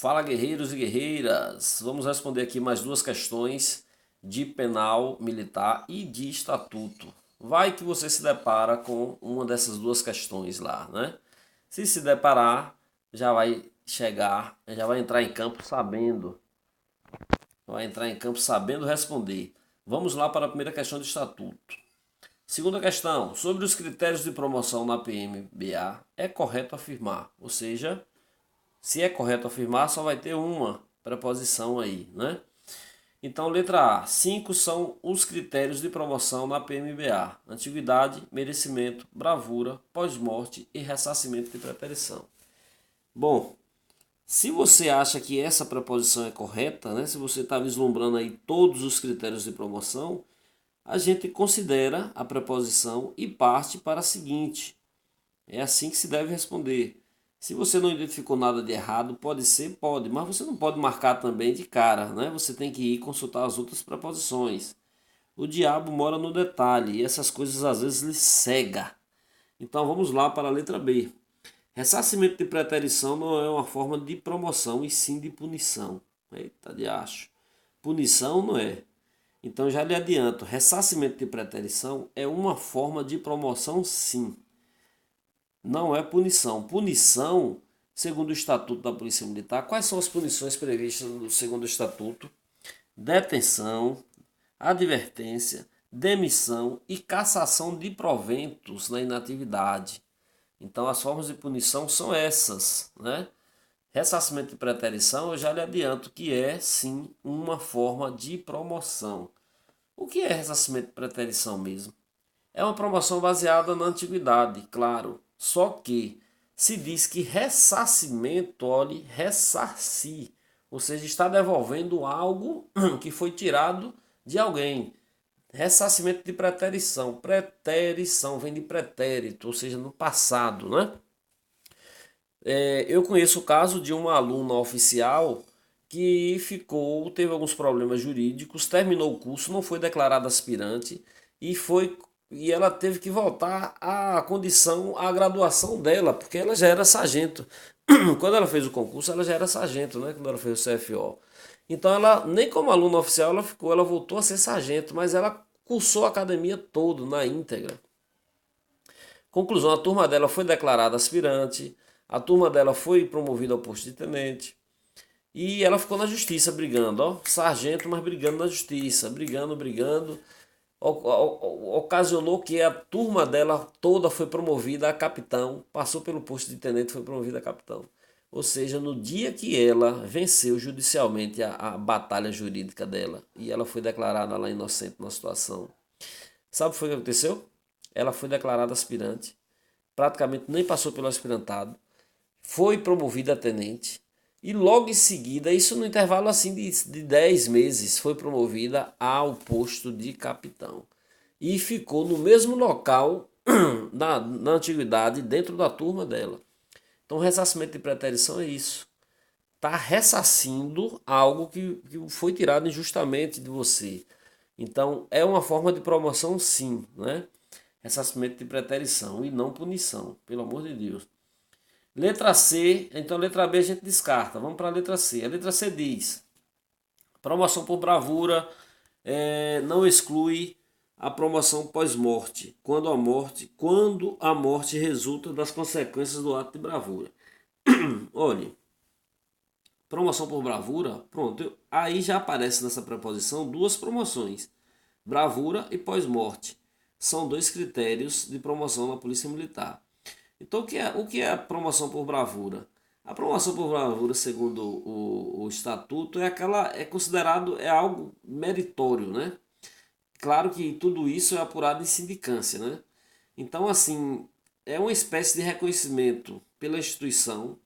Fala, guerreiros e guerreiras! Vamos responder aqui mais duas questões de penal militar e de estatuto. Vai que você se depara com uma dessas duas questões lá, né? Se deparar, já vai entrar em campo sabendo responder. Vamos lá para a primeira questão de estatuto. Segunda questão, sobre os critérios de promoção na PMBA, é correto afirmar, ou seja, se é correto afirmar, só vai ter uma preposição aí, né? Então, letra A. 5 são os critérios de promoção na PMBA: antiguidade, merecimento, bravura, pós-morte e ressarcimento de preterição. Bom, se você acha que essa preposição é correta, né? Se você está vislumbrando aí todos os critérios de promoção, a gente considera a preposição e parte para a seguinte. É assim que se deve responder. Se você não identificou nada de errado, pode ser, pode, mas você não pode marcar também de cara, né? Você tem que ir consultar as outras preposições. O diabo mora no detalhe e essas coisas às vezes lhe cega. Então vamos lá para a letra B. Ressarcimento de preterição não é uma forma de promoção e sim de punição. Eita de acho. Punição não é. Então já lhe adianto, ressarcimento de preterição é uma forma de promoção sim. Não é punição. Punição, segundo o Estatuto da Polícia Militar, quais são as punições previstas no segundo Estatuto? Detenção, advertência, demissão e cassação de proventos na inatividade. Então, as formas de punição são essas, né? Ressarcimento de preterição, eu já lhe adianto que é, sim, uma forma de promoção. O que é ressarcimento de preterição mesmo? É uma promoção baseada na antiguidade, claro. Só que se diz que ressarcimento, olhe, ressarcir. Ou seja, está devolvendo algo que foi tirado de alguém. Ressarcimento de preterição. Preterição vem de pretérito, ou seja, no passado, né? Eu conheço o caso de uma aluna oficial que teve alguns problemas jurídicos, terminou o curso, não foi declarada aspirante e ela teve que voltar à condição, à graduação dela, porque ela já era sargento. Quando ela fez o concurso, ela já era sargento, né? Quando ela fez o CFO. Então ela, nem como aluna oficial ela ficou, ela voltou a ser sargento, mas ela cursou a academia todo, na íntegra. Conclusão, a turma dela foi declarada aspirante, a turma dela foi promovida ao posto de tenente e ela ficou na justiça brigando, ó, sargento, mas brigando na justiça, brigando. Ocasionou que a turma dela toda foi promovida a capitão, passou pelo posto de tenente e foi promovida a capitão. Ou seja, no dia que ela venceu judicialmente a batalha jurídica dela e ela foi declarada lá inocente na situação, sabe o que foi que aconteceu? Ela foi declarada aspirante, praticamente nem passou pelo aspirantado, foi promovida a tenente e logo em seguida, isso no intervalo assim de 10 meses, foi promovida ao posto de capitão. E ficou no mesmo local na antiguidade, dentro da turma dela. Então, ressarcimento de preterição é isso. Está ressarcindo algo que foi tirado injustamente de você. Então, é uma forma de promoção, sim, né? Ressarcimento de preterição e não punição, pelo amor de Deus. Letra C, então letra B a gente descarta. Vamos para a letra C. A letra C diz: promoção por bravura não exclui a promoção pós-morte, quando a morte resulta das consequências do ato de bravura. Olhe, promoção por bravura, pronto, aí já aparece nessa preposição duas promoções: bravura e pós-morte. São dois critérios de promoção na Polícia Militar. Então, o que é a promoção por bravura? A promoção por bravura, segundo o estatuto, é considerado algo meritório, né? Claro que tudo isso é apurado em sindicância, né? Então, assim, é uma espécie de reconhecimento pela instituição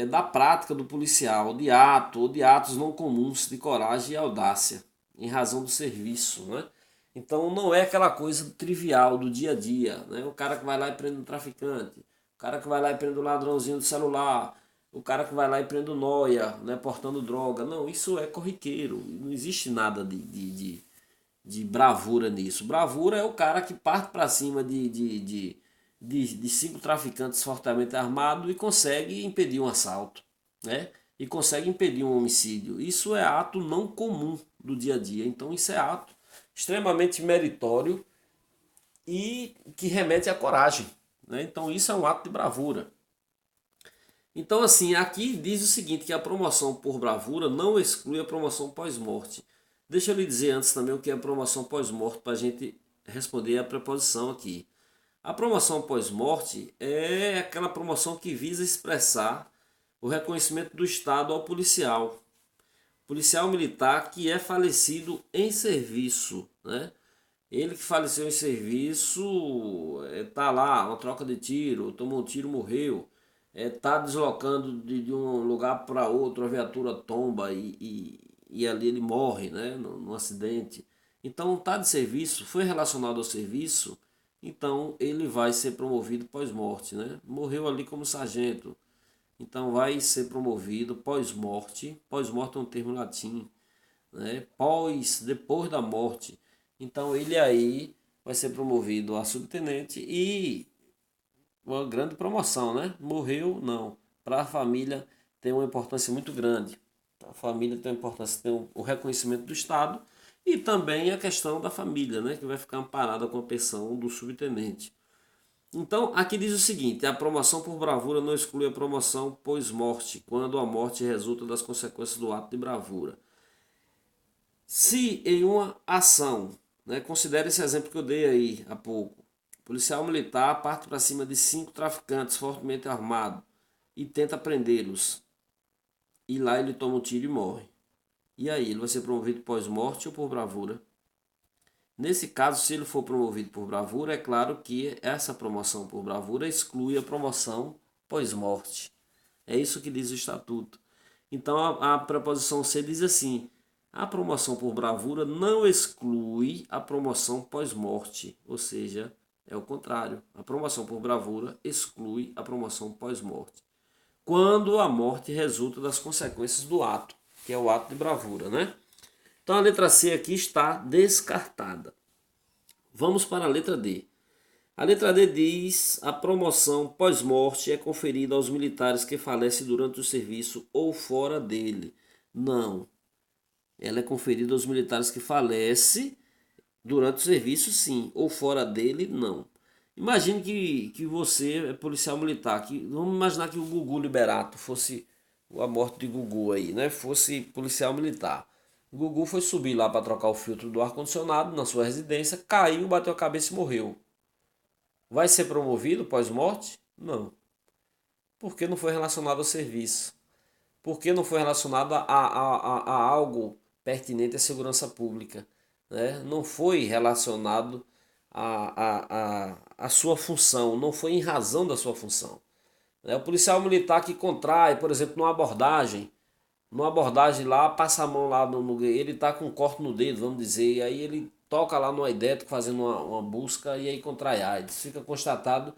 da prática do policial, de ato ou de atos não comuns de coragem e audácia, em razão do serviço, né? Então não é aquela coisa trivial do dia a dia, né? O cara que vai lá e prende um traficante, o cara que vai lá e prende um ladrãozinho do celular, o cara que vai lá e prende um noia, né, portando droga. Não, isso é corriqueiro, não existe nada de bravura nisso. Bravura é o cara que parte para cima de cinco traficantes fortemente armados e consegue impedir um assalto, né? e consegue impedir um homicídio. Isso é ato não comum do dia a dia. Então isso é ato extremamente meritório e que remete à coragem, né? Então isso é um ato de bravura. Então assim, aqui diz o seguinte, que a promoção por bravura não exclui a promoção pós-morte. Deixa eu lhe dizer antes também o que é a promoção pós-morte para a gente responder a preposição aqui. A promoção pós-morte é aquela promoção que visa expressar o reconhecimento do Estado ao policial. Policial militar que é falecido em serviço, né? Ele que faleceu em serviço, tá lá, uma troca de tiro, tomou um tiro, morreu, tá deslocando de um lugar para outro, a viatura tomba e ali ele morre, né, no acidente. Então tá de serviço, foi relacionado ao serviço, então ele vai ser promovido pós-morte, né? Morreu ali como sargento, então vai ser promovido pós-morte. Pós-morte é um termo latim, né? Depois da morte. Então ele aí vai ser promovido a subtenente e uma grande promoção, né? Morreu, não. Para a família tem uma importância muito grande. A família tem uma importância, tem o reconhecimento do Estado e também a questão da família, né? Que vai ficar amparada com a pensão do subtenente. Então, aqui diz o seguinte: a promoção por bravura não exclui a promoção pós-morte, quando a morte resulta das consequências do ato de bravura. Se em uma ação, né, considere esse exemplo que eu dei aí há pouco, o policial militar parte para cima de 5 traficantes fortemente armados e tenta prendê-los, e lá ele toma um tiro e morre. E aí, ele vai ser promovido pós-morte ou por bravura? Nesse caso, se ele for promovido por bravura, é claro que essa promoção por bravura exclui a promoção pós-morte. É isso que diz o estatuto. Então a preposição C diz assim: a promoção por bravura não exclui a promoção pós-morte, ou seja, é o contrário. A promoção por bravura exclui a promoção pós-morte. Quando a morte resulta das consequências do ato, que é o ato de bravura, né? Então a letra C aqui está descartada. Vamos para a letra D. A letra D diz: a promoção pós-morte é conferida aos militares que falecem durante o serviço ou fora dele. Não. Ela é conferida aos militares que falecem durante o serviço, sim, ou fora dele, não. Imagine que você é policial militar. Vamos imaginar que o Gugu Liberato fosse a morte de Gugu aí, né? Fosse policial militar. O Gugu foi subir lá para trocar o filtro do ar-condicionado na sua residência, caiu, bateu a cabeça e morreu. Vai ser promovido pós-morte? Não. Porque não foi relacionado ao serviço. Porque não foi relacionado a algo pertinente à segurança pública. Né? Não foi relacionado à sua função, não foi em razão da sua função. Né? O policial militar que contrai, por exemplo, numa abordagem lá, passa a mão lá, ele está com um corte no dedo, vamos dizer, e aí ele toca lá no aidético fazendo uma busca e aí contrai AIDS. Fica constatado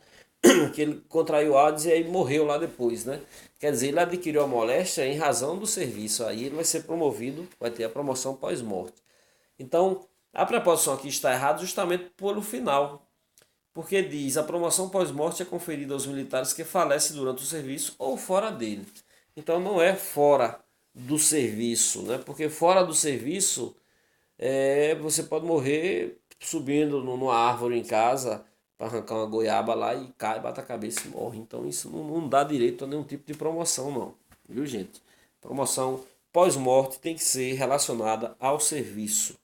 que ele contraiu AIDS e aí morreu lá depois, né? Quer dizer, ele adquiriu a moléstia em razão do serviço, aí ele vai ser promovido, vai ter a promoção pós-morte. Então, a preposição aqui está errada justamente pelo final, porque diz: a promoção pós-morte é conferida aos militares que falecem durante o serviço ou fora dele. Então não é fora do serviço, né? Porque fora do serviço você pode morrer subindo numa árvore em casa para arrancar uma goiaba lá e cai, bate a cabeça e morre. Então isso não dá direito a nenhum tipo de promoção, não. Viu, gente? Promoção pós-morte tem que ser relacionada ao serviço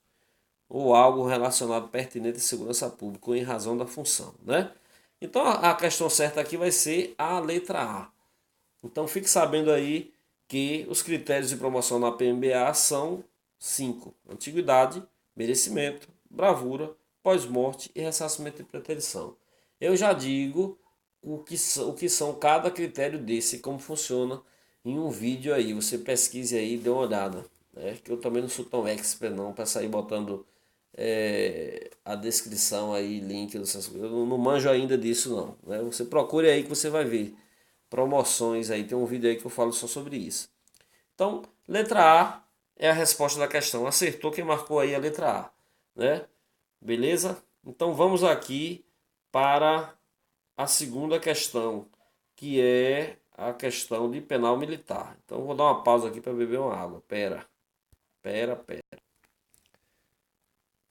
ou algo relacionado pertinente à segurança pública ou em razão da função, né? Então a questão certa aqui vai ser a letra A. Então fique sabendo aí que os critérios de promoção na PMBA são 5: antiguidade, merecimento, bravura, pós-morte e ressarcimento de preterição. Eu já digo o que são cada critério desse, como funciona em um vídeo aí. Você pesquise aí e dê uma olhada. Né? Que eu também não sou tão expert não para sair botando a descrição aí, link, essas coisas. Eu não manjo ainda disso não. Né? Você procure aí que você vai ver promoções aí. Tem um vídeo aí que eu falo só sobre isso. Então, letra A é a resposta da questão. Acertou quem marcou aí a letra A, né? Beleza? Então vamos aqui para a segunda questão, que é a questão de penal militar. Então vou dar uma pausa aqui para beber uma água. Pera.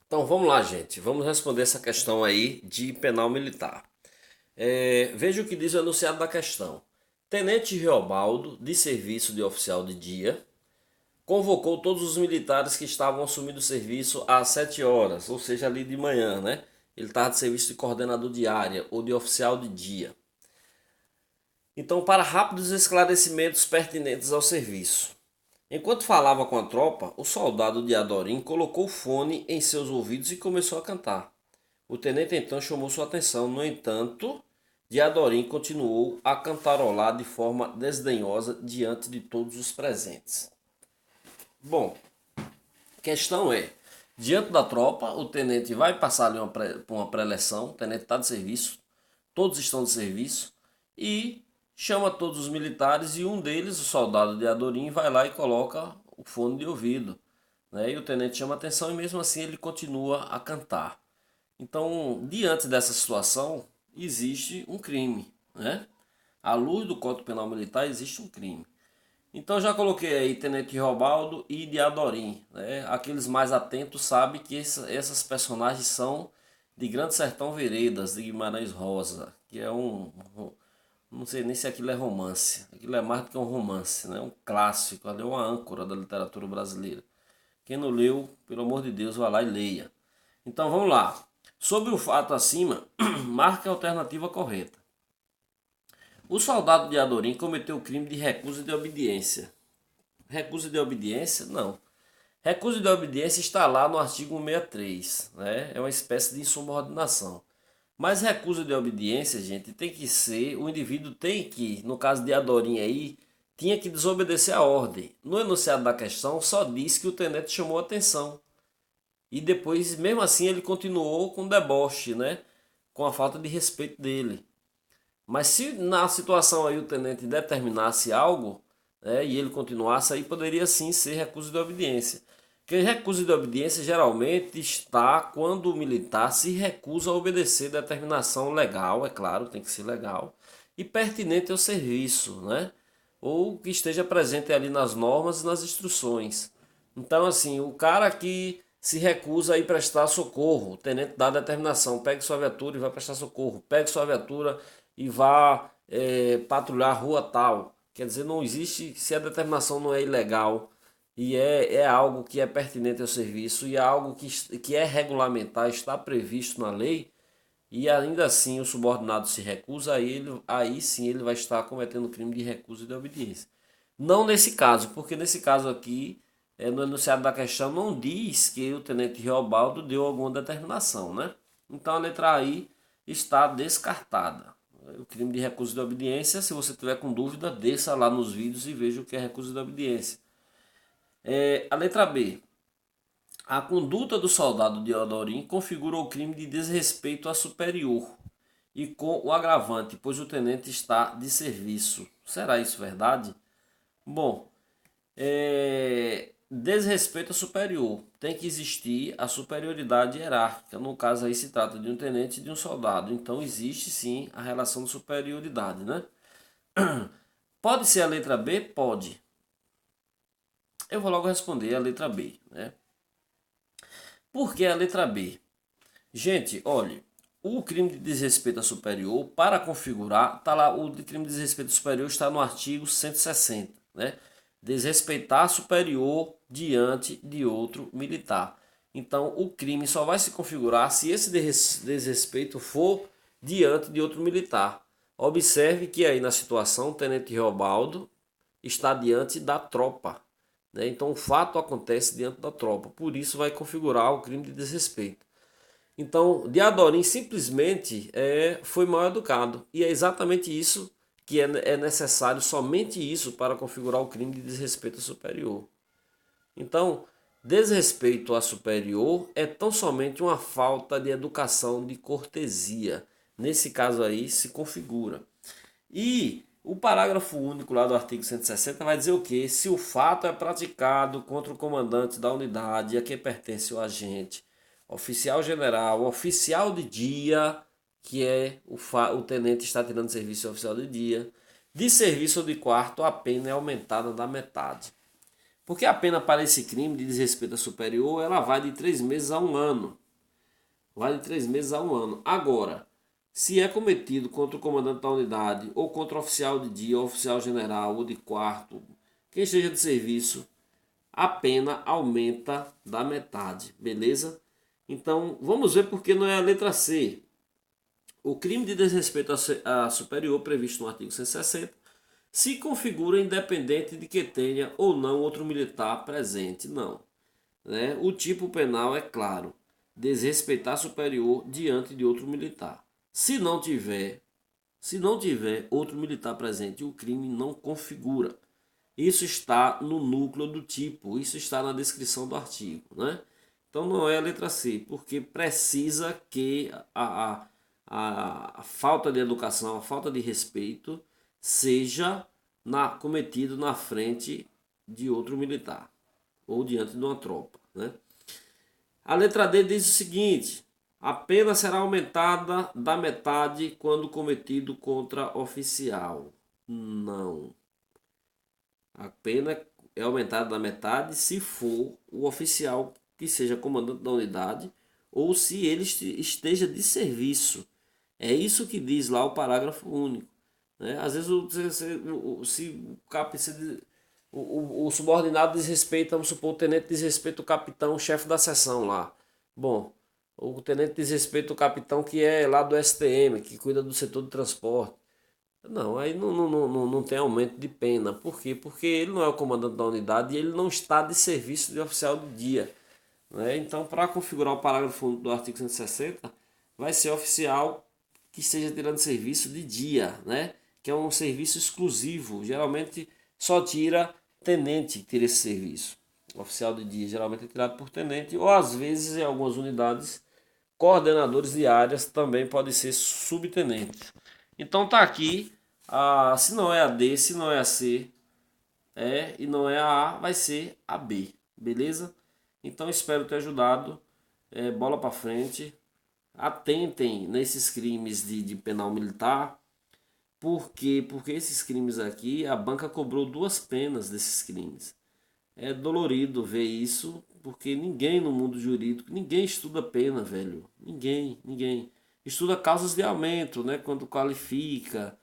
Então vamos lá, gente. Vamos responder essa questão aí de penal militar. Veja o que diz o enunciado da questão. Tenente Riobaldo, de serviço de oficial de dia, convocou todos os militares que estavam assumindo o serviço às 7 horas, ou seja, ali de manhã, né? Ele estava de serviço de coordenador de área ou de oficial de dia. Então, para rápidos esclarecimentos pertinentes ao serviço. Enquanto falava com a tropa, o soldado Diadorim colocou o fone em seus ouvidos e começou a cantar. O tenente então chamou sua atenção. No entanto, Diadorim continuou a cantarolar de forma desdenhosa diante de todos os presentes. Bom, a questão é, diante da tropa, o tenente vai passar ali por uma pré-eleção, o tenente está de serviço, todos estão de serviço, e chama todos os militares e um deles, o soldado de Adorim, vai lá e coloca o fone de ouvido. Né? E o tenente chama atenção e mesmo assim ele continua a cantar. Então, diante dessa situação, existe um crime. Né? À luz do Código Penal Militar, existe um crime. Então já coloquei aí Tenente Riobaldo e Diadorim. Né? Aqueles mais atentos sabem que essas personagens são de Grande Sertão Veredas, de Guimarães Rosa, que é não sei nem se aquilo é romance. Aquilo é mais do que um romance, né? Um clássico, ali é uma âncora da literatura brasileira. Quem não leu, pelo amor de Deus, vá lá e leia. Então vamos lá. Sobre o fato acima, marque a alternativa correta. O soldado de Adorim cometeu o crime de recusa de obediência. Recusa de obediência? Não. Recusa de obediência está lá no artigo 163, né? É uma espécie de insubordinação. Mas recusa de obediência, gente, tem que ser, o indivíduo tem que, no caso de Adorim aí, tinha que desobedecer a ordem. No enunciado da questão só diz que o tenente chamou atenção. E depois, mesmo assim, ele continuou com o deboche, né? Com a falta de respeito dele. Mas se na situação aí o tenente determinasse algo, né, e ele continuasse, aí poderia sim ser recusa de obediência. Porque recusa de obediência geralmente está quando o militar se recusa a obedecer determinação legal, é claro, tem que ser legal, e pertinente ao serviço, né? Ou que esteja presente ali nas normas e nas instruções. Então, assim, o cara que se recusa a ir prestar socorro, o tenente dá a determinação, pegue sua viatura e vai prestar socorro, pegue sua viatura e vá patrulhar a rua tal. Quer dizer, não existe, se a determinação não é ilegal e é algo que é pertinente ao serviço e é algo que é regulamentar, está previsto na lei, e ainda assim o subordinado se recusa, aí sim ele vai estar cometendo crime de recusa de obediência. Não nesse caso, porque nesse caso aqui, no enunciado da questão, não diz que o tenente Riobaldo deu alguma determinação, né? Então a letra I está descartada. O crime de recusa de obediência, se você tiver com dúvida, desça lá nos vídeos e veja o que é recusa de obediência. A letra B. A conduta do soldado de Adorim configura o crime de desrespeito a superior e com o agravante, pois o tenente está de serviço. Será isso verdade? Bom, desrespeito a superior. Tem que existir a superioridade hierárquica. No caso aí se trata de um tenente e de um soldado. Então existe sim a relação de superioridade, né? Pode ser a letra B? Pode. Eu vou logo responder a letra B, né? Por que a letra B? Gente, olha, o crime de desrespeito a superior, para configurar, tá lá, o crime de desrespeito superior está no artigo 160, né? Desrespeitar superior diante de outro militar. Então, o crime só vai se configurar se esse desrespeito for diante de outro militar. Observe que aí na situação, o tenente Riobaldo está diante da tropa, né? Então, o fato acontece diante da tropa, por isso vai configurar o crime de desrespeito. Então, Diadorim simplesmente foi mal educado. E é exatamente isso que é necessário, somente isso, para configurar o crime de desrespeito ao superior. Então, desrespeito a superior é tão somente uma falta de educação, de cortesia. Nesse caso aí, se configura. E o parágrafo único lá do artigo 160 vai dizer o quê? Se o fato é praticado contra o comandante da unidade a que pertence o agente, oficial general, oficial de dia, que é o tenente está tirando serviço oficial de dia, de serviço ou de quarto, a pena é aumentada da metade. Porque a pena para esse crime de desrespeito a superior, ela vai de 3 meses a 1 ano. Vai de 3 meses a 1 ano. Agora, se é cometido contra o comandante da unidade, ou contra o oficial de dia, ou oficial general, ou de quarto, quem esteja de serviço, a pena aumenta da metade, beleza? Então, vamos ver porque não é a letra C. O crime de desrespeito a superior previsto no artigo 160 se configura independente de que tenha ou não outro militar presente. Não. Né? O tipo penal é claro: desrespeitar superior diante de outro militar. Se não tiver outro militar presente, o crime não configura. Isso está no núcleo do tipo, isso está na descrição do artigo, né? Então não é a letra C, porque precisa que a falta de educação, a falta de respeito seja cometido na frente de outro militar ou diante de uma tropa, né? A letra D diz o seguinte: a pena será aumentada da metade quando cometido contra oficial. Não. A pena é aumentada da metade se for o oficial que seja comandante da unidade ou se ele esteja de serviço. É isso que diz lá o parágrafo único. Né? Às vezes, o subordinado desrespeita, vamos supor, o tenente desrespeita o capitão, o chefe da seção lá. Bom, o tenente desrespeita o capitão que é lá do STM, que cuida do setor de transporte. Não, aí não tem aumento de pena. Por quê? Porque ele não é o comandante da unidade e ele não está de serviço de oficial do dia. Né? Então, para configurar o parágrafo do artigo 160, vai ser oficial que esteja tirando serviço de dia, né? Que é um serviço exclusivo. Geralmente só tira tenente que tira esse serviço. O oficial de dia geralmente é tirado por tenente, ou às vezes, em algumas unidades, coordenadores de áreas também podem ser subtenentes. Então tá aqui, se não é a D, se não é a C, e não é a A, vai ser a B, beleza? Então espero ter ajudado, bola para frente, atentem nesses crimes de penal militar. Por quê? Porque esses crimes aqui, a banca cobrou 2 penas desses crimes. É dolorido ver isso, porque ninguém no mundo jurídico, ninguém estuda pena, velho. Ninguém. Estuda causas de aumento, né? Quando qualifica,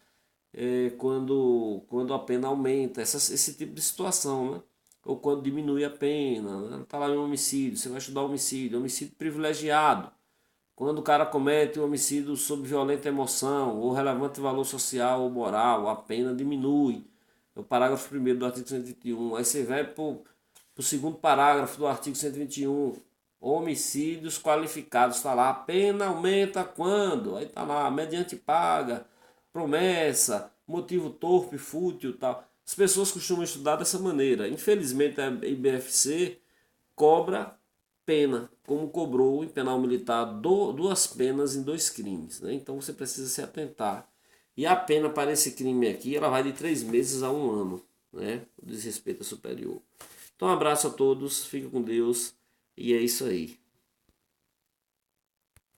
quando a pena aumenta, esse tipo de situação, né? Ou quando diminui a pena, né? Tá lá em homicídio, você vai estudar homicídio privilegiado. Quando o cara comete um homicídio sob violenta emoção ou relevante valor social ou moral, a pena diminui. É o parágrafo 1º do artigo 121. Aí você vai para o segundo parágrafo do artigo 121. Homicídios qualificados. Está lá, a pena aumenta quando? Aí está lá, mediante paga, promessa, motivo torpe, fútil, tal. As pessoas costumam estudar dessa maneira. Infelizmente a IBFC cobra pena, como cobrou em penal militar 2 penas em 2 crimes. Né? Então você precisa se atentar. E a pena para esse crime aqui, ela vai de 3 meses a 1 ano. Né? O desrespeito superior. Então um abraço a todos, fica com Deus e é isso aí.